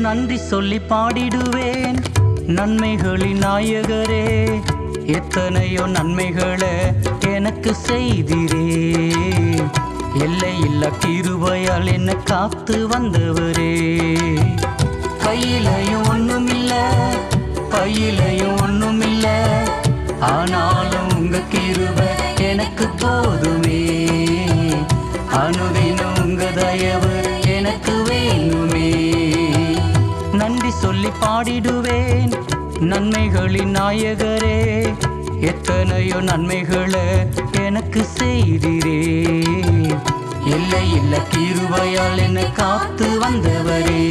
நன்றி சொல்லி பாடிடுவேன் நன்மைகளின் நாயகரே. எத்தனையோ நன்மைகளை எனக்கு செய்திரே. எல்லையில்ல கிருபையால் என்ன காத்து வந்தவரே. கையிலையும் ஒண்ணுமில்ல, பையிலையும் ஒண்ணுமில்ல, ஆனாலும் உங்க கிருபை எனக்கு போதுமே. அனுதினம் உங்க தயவு எனக்கு வேணுமே. நன்றி சொல்லி பாடிடுவேன் நன்மைகளின் நாயகரே. எத்தனையோ நன்மைகளை எனக்கு செய்திரே. எல்லையில்ல கிருபையால் என்னை காத்து வந்தவரே.